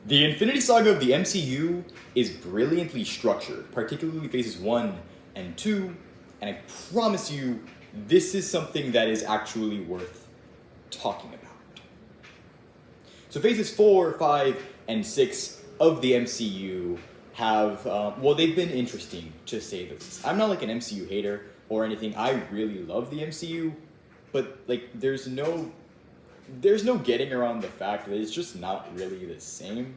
The Infinity Saga of the MCU is brilliantly structured, particularly phases 1 and 2, and I promise you, this is something that is actually worth talking about. So phases 4, 5, and 6 of the MCU have, they've been interesting, to say the least. I'm not like an MCU hater or anything. I really love the MCU, but like there's no getting around the fact that it's just not really the same.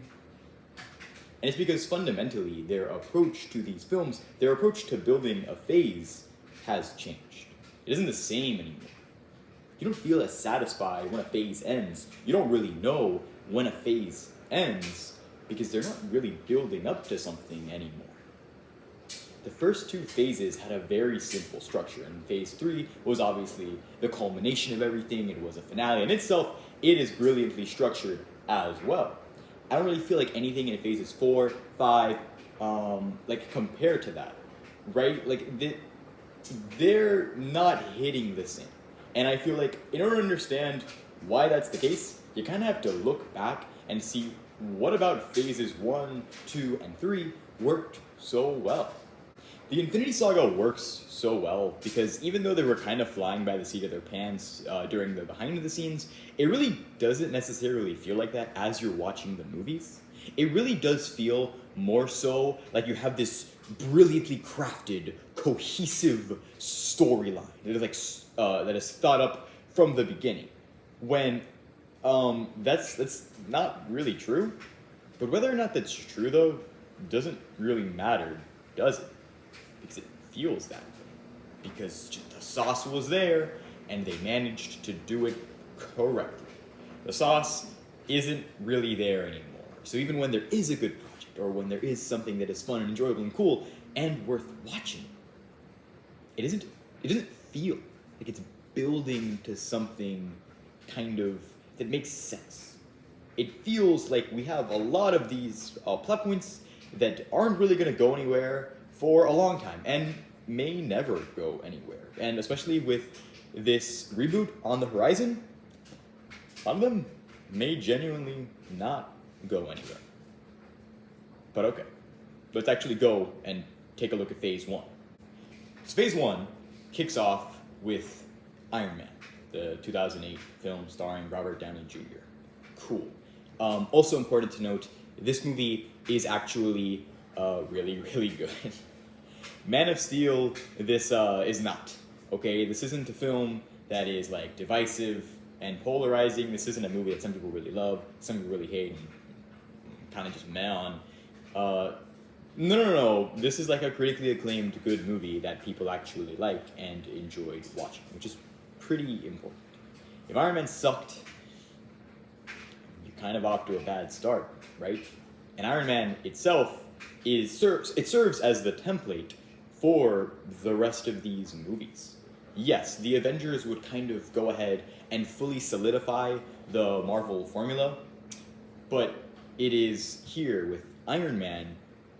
And it's because fundamentally their approach to these films, their approach to building a phase has changed. It isn't the same anymore. You don't feel as satisfied when a phase ends. You don't really know when a phase ends because they're not really building up to something anymore. The first two phases had a very simple structure, and phase 3 was obviously the culmination of everything. It was a finale in itself. It is brilliantly structured as well. I don't really feel like anything in phases 4, 5, compare to that, right? Like, they're not hitting the same. And I feel like in order to understand why that's the case, you kind of have to look back and see what about phases 1, 2, and 3 worked so well. The Infinity Saga works so well because even though they were kind of flying by the seat of their pants during the behind the scenes, it really doesn't necessarily feel like that as you're watching the movies. It really does feel more so like you have this brilliantly crafted, cohesive storyline that is thought up from the beginning. When that's not really true. But whether or not that's true though doesn't really matter, does it? Because it feels that way. Because the sauce was there, and they managed to do it correctly. The sauce isn't really there anymore. So even when there is a good project, or when there is something that is fun and enjoyable and cool, and worth watching, it doesn't feel like it's building to something kind of that makes sense. It feels like we have a lot of these plot points that aren't really going to go anywhere for a long time, and may never go anywhere. And especially with this reboot on the horizon, a lot of them may genuinely not go anywhere. But okay, let's actually go and take a look at phase 1. So phase 1 kicks off with Iron Man, the 2008 film starring Robert Downey Jr. Cool. Also important to note, this movie is actually really, really good. Man of Steel, this is not. Okay, this isn't a film that is like divisive and polarizing. This isn't a movie that some people really love, some people really hate, and kind of just meh on. No. This is like a critically acclaimed good movie that people actually like and enjoyed watching, which is pretty important. If Iron Man sucked, you're kind of off to a bad start, right? And Iron Man itself serves as the template for the rest of these movies. Yes, the Avengers would kind of go ahead and fully solidify the Marvel formula, but it is here with Iron Man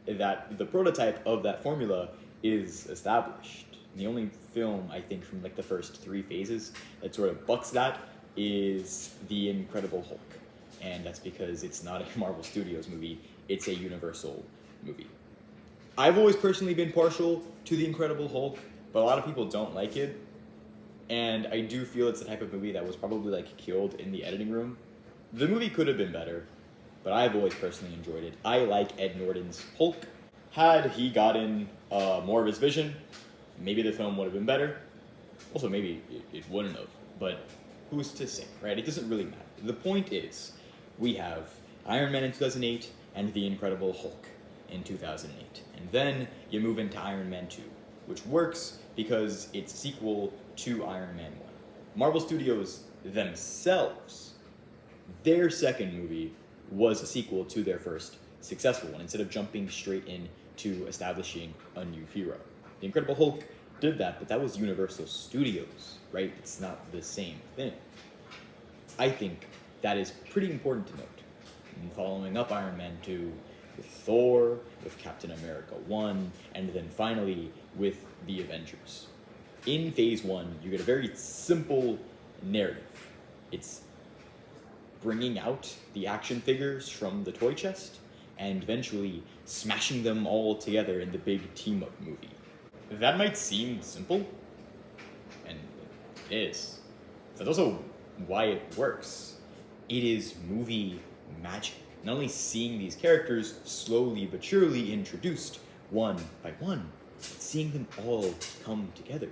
that the prototype of that formula is established. The only film, I think, from like the first 3 phases that sort of bucks that is The Incredible Hulk. And that's because it's not a Marvel Studios movie, it's a Universal movie. I've always personally been partial to The Incredible Hulk, but a lot of people don't like it. And I do feel it's the type of movie that was probably like killed in the editing room. The movie could have been better, but I've always personally enjoyed it. I like Ed Norton's Hulk. Had he gotten more of his vision, maybe the film would have been better. Also, maybe it wouldn't have, but who's to say, right? It doesn't really matter. The point is, we have Iron Man in 2008 and The Incredible Hulk in 2008. And then you move into Iron Man 2, which works because it's a sequel to Iron Man 1. Marvel Studios themselves, their second movie was a sequel to their first successful one, instead of jumping straight into establishing a new hero. The Incredible Hulk did that, but that was Universal Studios, right? It's not the same thing. I think that is pretty important to note. And following up Iron Man 2 with Thor, with Captain America 1, and then finally with the Avengers. In phase 1, you get a very simple narrative. It's bringing out the action figures from the toy chest and eventually smashing them all together in the big team-up movie. That might seem simple, and it is. That's also why it works. It is movie magic. Not only seeing these characters slowly but surely introduced one by one, but seeing them all come together.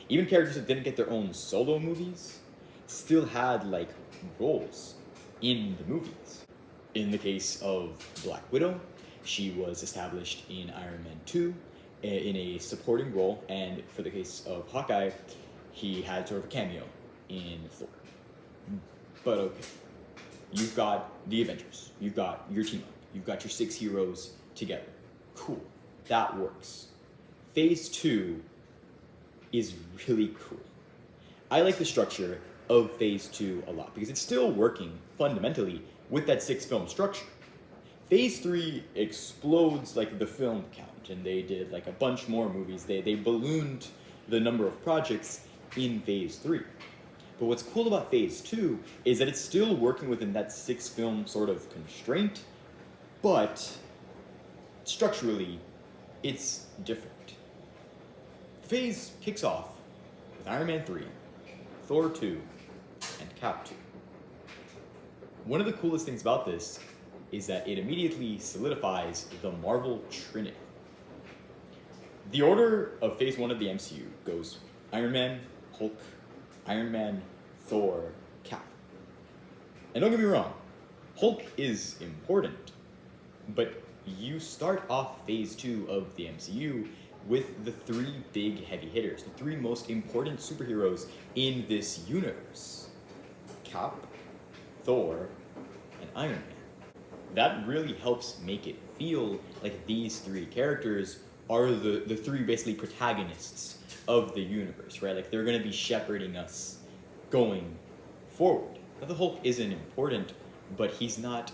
Even characters that didn't get their own solo movies still had like roles in the movies. In the case of Black Widow, she was established in Iron Man 2 in a supporting role, and for the case of Hawkeye, he had sort of a cameo in Thor. But okay, you've got the Avengers, you've got your team up, you've got your 6 heroes together. Cool, that works. Phase 2 is really cool. I like the structure of Phase 2 a lot because it's still working fundamentally with that 6-film structure. Phase 3 explodes like the film count, and they did like a bunch more movies. They ballooned the number of projects in Phase 3. But what's cool about Phase 2 is that it's still working within that 6-film sort of constraint, but structurally, it's different. The phase kicks off with Iron Man 3, Thor 2, and Cap 2. One of the coolest things about this is that it immediately solidifies the Marvel Trinity. The order of Phase 1 of the MCU goes Iron Man, Hulk, Iron Man, Thor, Cap. And don't get me wrong, Hulk is important, but you start off Phase 2 of the MCU with the 3 big heavy hitters, the 3 most important superheroes in this universe. Cap, Thor, and Iron Man. That really helps make it feel like these 3 characters are the 3 basically protagonists of the universe, right? Like they're gonna be shepherding us going forward. Now the Hulk isn't important, but he's not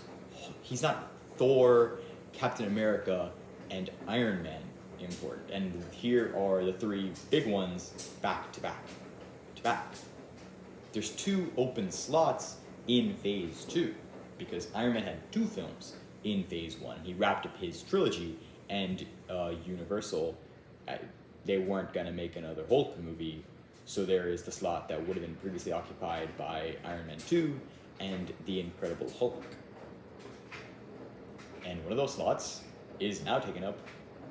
Thor, Captain America, and Iron Man important. And here are the 3 big ones back to back to back. There's 2 open slots in Phase 2 because Iron Man had 2 films in Phase 1. He wrapped up his trilogy, and Universal, they weren't gonna make another Hulk movie, so there is the slot that would have been previously occupied by Iron Man 2 and The Incredible Hulk. And one of those slots is now taken up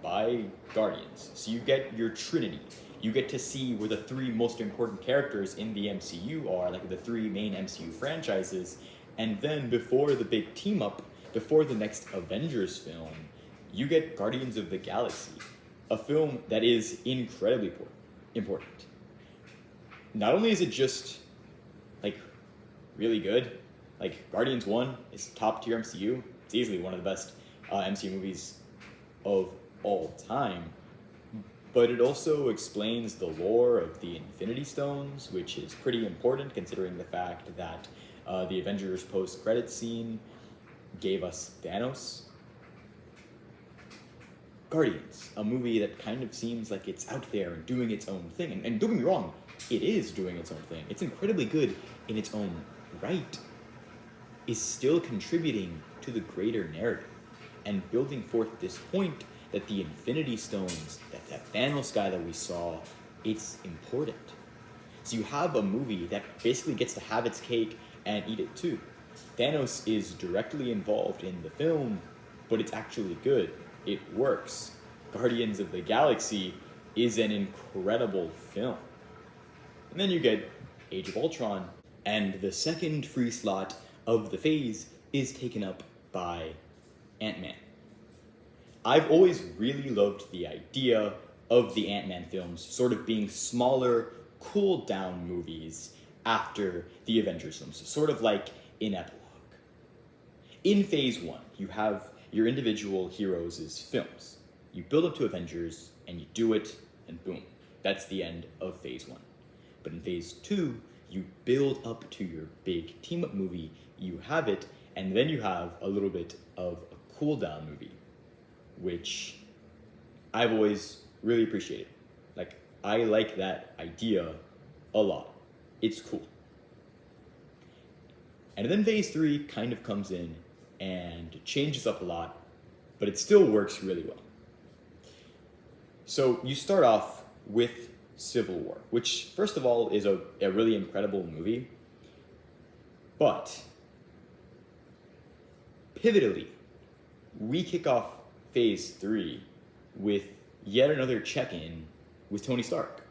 by Guardians. So you get your Trinity. You get to see where the 3 most important characters in the MCU are, like the 3 main MCU franchises. And then before the big team up, before the next Avengers film, you get Guardians of the Galaxy, a film that is incredibly important. Not only is it just like really good, like Guardians 1 is top tier MCU. It's easily one of the best MCU movies of all time, but it also explains the lore of the Infinity Stones, which is pretty important considering the fact that the Avengers post-credit scene gave us Thanos. Guardians, a movie that kind of seems like it's out there and doing its own thing, and don't get me wrong, it is doing its own thing. It's incredibly good in its own right, is still contributing to the greater narrative and building forth this point that the Infinity Stones, that Thanos guy that we saw, it's important. So you have a movie that basically gets to have its cake and eat it too. Thanos is directly involved in the film, but it's actually good. It works. Guardians of the Galaxy is an incredible film. And then you get Age of Ultron, and the second free slot of the phase is taken up by Ant-Man. I've always really loved the idea of the Ant-Man films sort of being smaller, cooled down movies after the Avengers films, sort of like an epilogue. In Phase 1, you have your individual heroes' films. You build up to Avengers, and you do it, and boom, that's the end of Phase 1. But in Phase 2, you build up to your big team-up movie, you have it, and then you have a little bit of a cool-down movie, which I've always really appreciated. Like, I like that idea a lot. It's cool. And then Phase 3 kind of comes in and changes up a lot, but it still works really well. So you start off with Civil War, which, first of all, is a really incredible movie. But, pivotally, we kick off Phase 3 with yet another check-in with Tony Stark.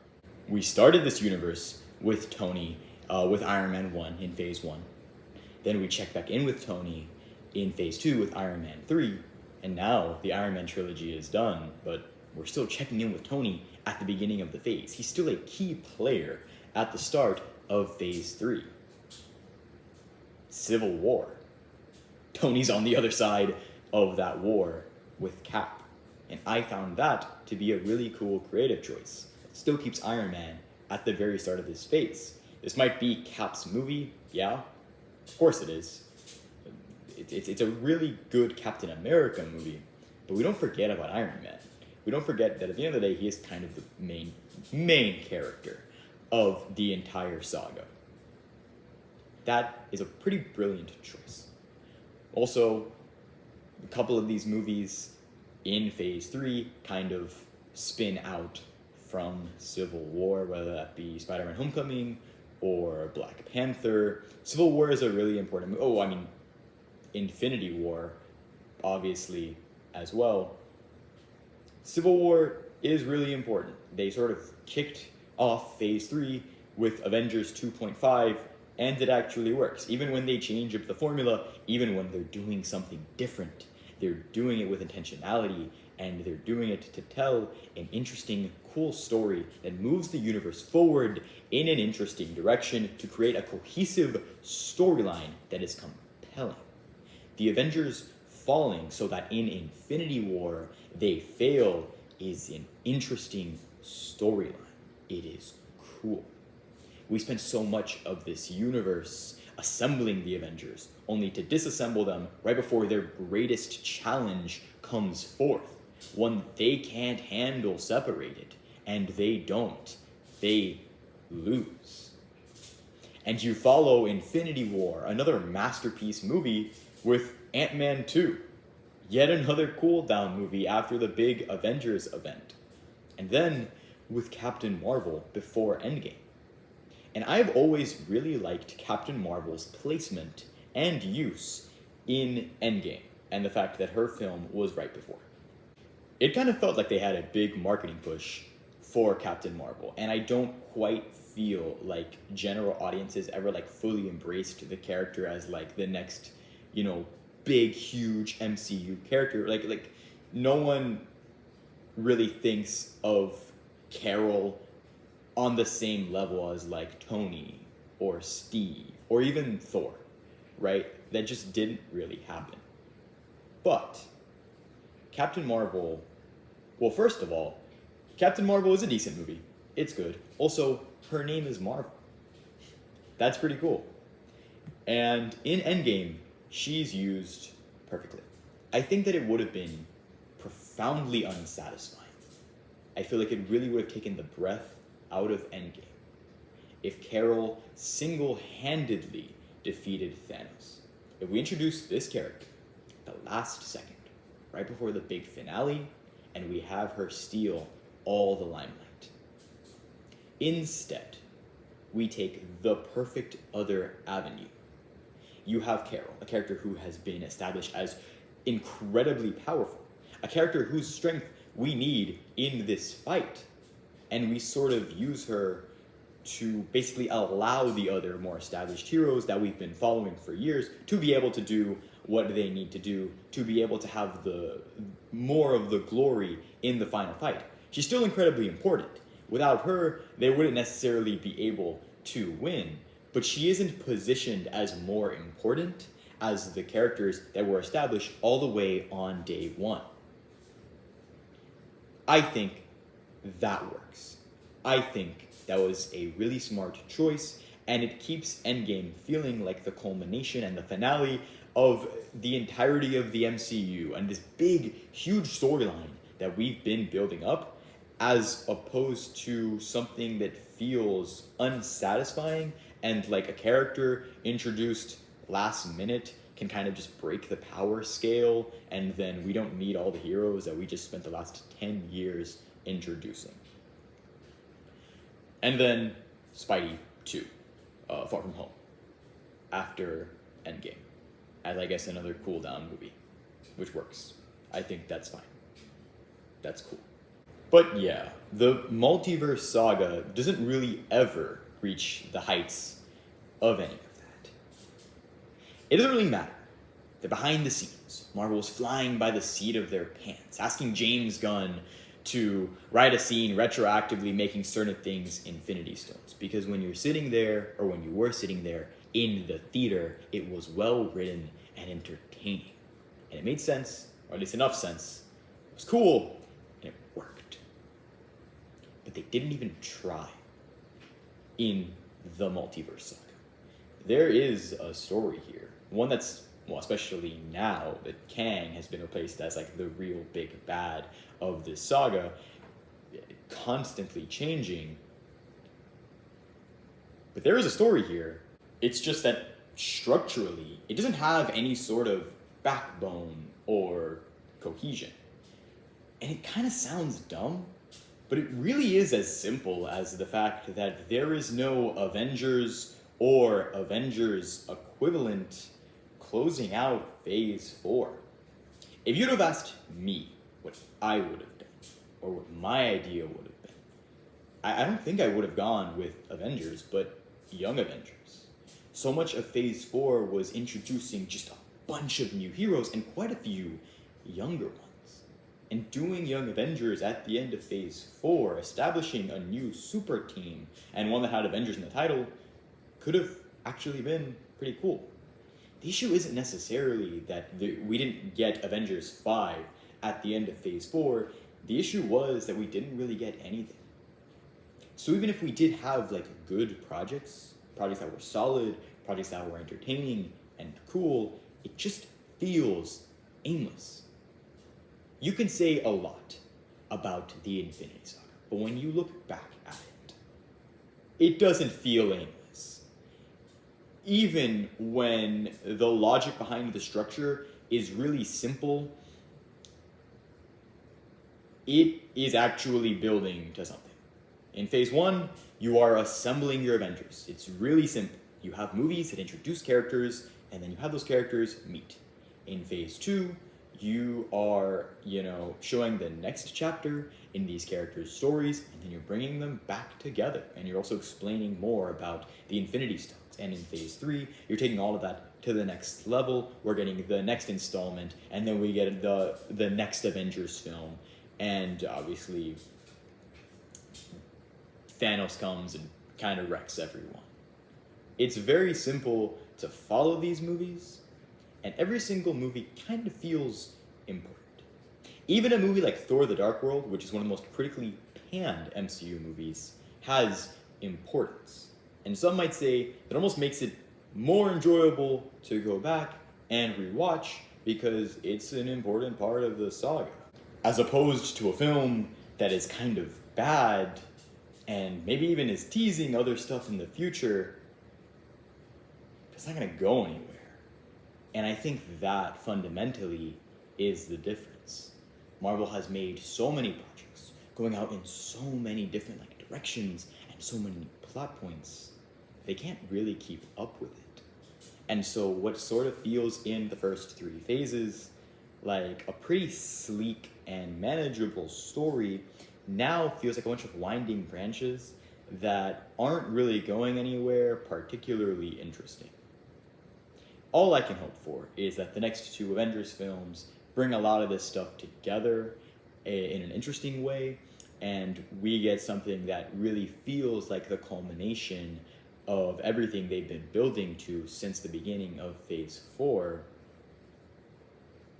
We started this universe with Tony, with Iron Man 1 in Phase 1. Then we check back in with Tony in Phase 2 with Iron Man 3. And now the Iron Man trilogy is done, but we're still checking in with Tony at the beginning of the phase. He's still a key player at the start of Phase 3. Civil War. Tony's on the other side of that war with Cap. And I found that to be a really cool creative choice. It still keeps Iron Man at the very start of this phase. This might be Cap's movie, yeah, of course it is. It's a really good Captain America movie, but we don't forget about Iron Man. We don't forget that at the end of the day, he is kind of the main character of the entire saga. That is a pretty brilliant choice. Also, a couple of these movies in Phase 3 kind of spin out from Civil War, whether that be Spider-Man Homecoming or Black Panther. Civil War is a really important movie. Oh, I mean, Infinity War, obviously, as well. Civil War is really important. They sort of kicked off Phase 3 with Avengers 2.5, and it actually works. Even when they change up the formula, even when they're doing something different, they're doing it with intentionality, and they're doing it to tell an interesting, cool story that moves the universe forward in an interesting direction to create a cohesive storyline that is compelling. The Avengers falling so that in Infinity War they fail is an interesting storyline. It is cool. We spent so much of this universe assembling the Avengers, only to disassemble them right before their greatest challenge comes forth. One they can't handle separated, and they don't. They lose. And you follow Infinity War, another masterpiece movie, with Ant-Man 2. Yet another cool-down movie after the big Avengers event. And then with Captain Marvel before Endgame. And I've always really liked Captain Marvel's placement and use in Endgame, and the fact that her film was right before. It kind of felt like they had a big marketing push for Captain Marvel, and I don't quite feel like general audiences ever like fully embraced the character as like the next, big, huge MCU character. Like no one really thinks of Carol on the same level as like Tony or Steve or even Thor, right? That just didn't really happen. But Captain Marvel, well, first of all, Captain Marvel is a decent movie. It's good. Also, her name is Marvel. That's pretty cool. And in Endgame, she's used perfectly. I think that it would have been profoundly unsatisfying. I feel like it really would have taken the breath out of Endgame if Carol single-handedly defeated Thanos. If we introduced this character at the last second, right before the big finale, and we have her steal all the limelight. Instead, we take the perfect other avenue. You have Carol, a character who has been established as incredibly powerful, a character whose strength we need in this fight, and we sort of use her to basically allow the other more established heroes that we've been following for years to be able to do what they need to do, to be able to have the more of the glory in the final fight. She's still incredibly important. Without her, they wouldn't necessarily be able to win, but she isn't positioned as more important as the characters that were established all the way on day one. I think that works. I think that was a really smart choice, and it keeps Endgame feeling like the culmination and the finale of the entirety of the MCU and this big, huge storyline that we've been building up, as opposed to something that feels unsatisfying and like a character introduced last minute can kind of just break the power scale, and then we don't need all the heroes that we just spent the last 10 years introducing. And then Spidey 2, Far From Home, after Endgame, as I guess another cool-down movie, which works. I think that's fine. That's cool. But yeah, the Multiverse Saga doesn't really ever reach the heights of any of that. It doesn't really matter that behind the scenes, Marvel was flying by the seat of their pants, asking James Gunn to write a scene retroactively making certain things Infinity Stones. Because when you're sitting there, or when you were sitting there in the theater, it was well written and entertaining. And it made sense, or at least enough sense. It was cool, and it worked. But they didn't even try in the Multiverse Saga. There is a story here, one that's, well, especially now that Kang has been replaced as like the real big bad of this saga, constantly changing. But there is a story here. It's just that structurally, it doesn't have any sort of backbone or cohesion. And it kind of sounds dumb, but it really is as simple as the fact that there is no Avengers or Avengers equivalent closing out Phase 4. If you'd have asked me what I would have done, or what my idea would have been, I don't think I would have gone with Avengers, but Young Avengers. So much of Phase 4 was introducing just a bunch of new heroes and quite a few younger ones. And doing Young Avengers at the end of Phase 4, establishing a new super team, and one that had Avengers in the title, could have actually been pretty cool. The issue isn't necessarily that we didn't get Avengers 5 at the end of Phase 4. The issue was that we didn't really get anything. So even if we did have like good projects that were solid, projects that were entertaining and cool, it just feels aimless. You can say a lot about the Infinity Saga, but when you look back at it, it doesn't feel aimless. Even when the logic behind the structure is really simple, it is actually building to something. In Phase 1, you are assembling your Avengers. It's really simple. You have movies that introduce characters, and then you have those characters meet. In Phase 2, you are, showing the next chapter in these characters' stories, and then you're bringing them back together. And you're also explaining more about the Infinity Stones. And in Phase 3, you're taking all of that to the next level. We're getting the next installment, and then we get the next Avengers film. And obviously, Thanos comes and kind of wrecks everyone. It's very simple to follow these movies, and every single movie kind of feels important. Even a movie like Thor: The Dark World, which is one of the most critically panned MCU movies, has importance. And some might say that almost makes it more enjoyable to go back and rewatch because it's an important part of the saga. As opposed to a film that is kind of bad and maybe even is teasing other stuff in the future, it's not going to go anywhere. And I think that fundamentally is the difference. Marvel has made so many projects, going out in so many different directions and so many plot points, they can't really keep up with it. And so what sort of feels in the first 3 phases like a pretty sleek and manageable story now feels like a bunch of winding branches that aren't really going anywhere particularly interesting. All I can hope for is that the next 2 Avengers films bring a lot of this stuff together in an interesting way, and we get something that really feels like the culmination of everything they've been building to since the beginning of Phase 4,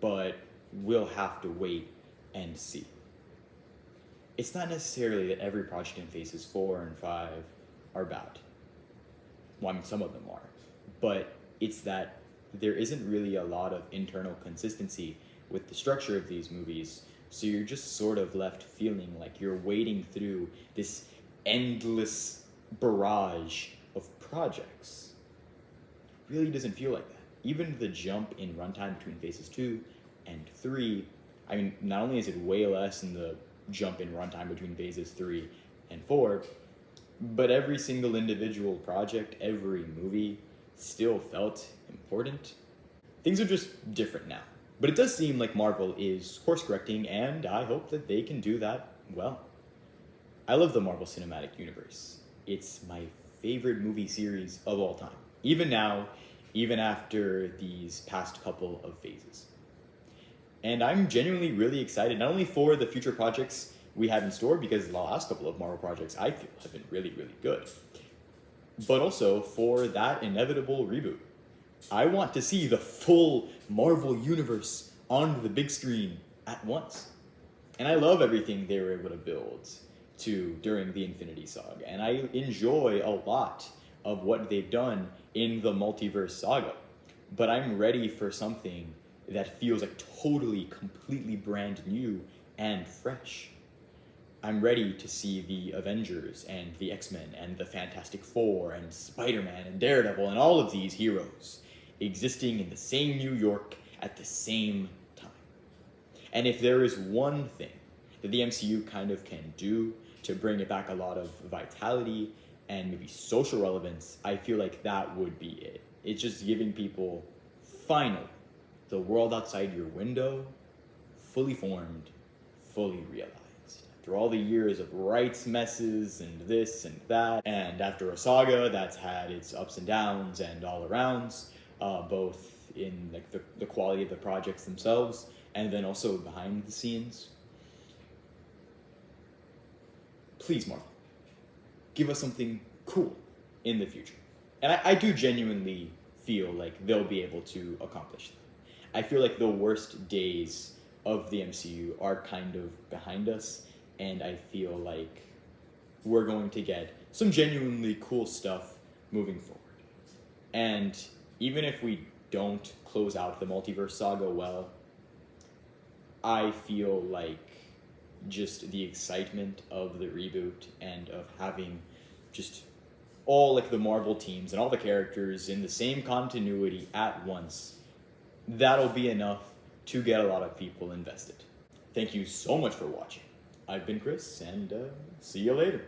but we'll have to wait and see. It's not necessarily that every project in Phases 4 and 5 are bad. Well, I mean, some of them are. But it's that there isn't really a lot of internal consistency with the structure of these movies, so you're just sort of left feeling like you're wading through this endless barrage of projects. It really doesn't feel like that. even the jump in runtime between phases 2 and 3, I mean, not only is it way less than the jump in runtime between phases 3 and 4, but every single individual project, every movie still felt important. Things are just different now. But it does seem like Marvel is course correcting, and I hope that they can do that well. I love the Marvel Cinematic Universe. It's my favorite movie series of all time. Even now, even after these past couple of phases. And I'm genuinely really excited, not only for the future projects we have in store, because the last couple of Marvel projects I feel have been really, really good, but also for that inevitable reboot. I want to see the full Marvel universe on the big screen at once. And I love everything they were able to build during the Infinity Saga, and I enjoy a lot of what they've done in the Multiverse Saga. But I'm ready for something that feels like totally, completely brand new and fresh. I'm ready to see the Avengers and the X-Men and the Fantastic Four and Spider-Man and Daredevil and all of these heroes existing in the same New York at the same time. And if there is one thing that the MCU kind of can do to bring it back a lot of vitality and maybe social relevance, I feel like that would be it. It's just giving people, finally, the world outside your window, fully formed, fully realized. After all the years of rights messes and this and that, and after a saga that's had its ups and downs and all arounds, both in like the quality of the projects themselves and then also behind the scenes. Please, Marvel, give us something cool in the future. And I do genuinely feel like they'll be able to accomplish that. I feel like the worst days of the MCU are kind of behind us, and I feel like we're going to get some genuinely cool stuff moving forward. And even if we don't close out the Multiverse Saga well, I feel like just the excitement of the reboot and of having just all like the Marvel teams and all the characters in the same continuity at once, that'll be enough to get a lot of people invested. Thank you so much for watching. I've been Chris, and see you later.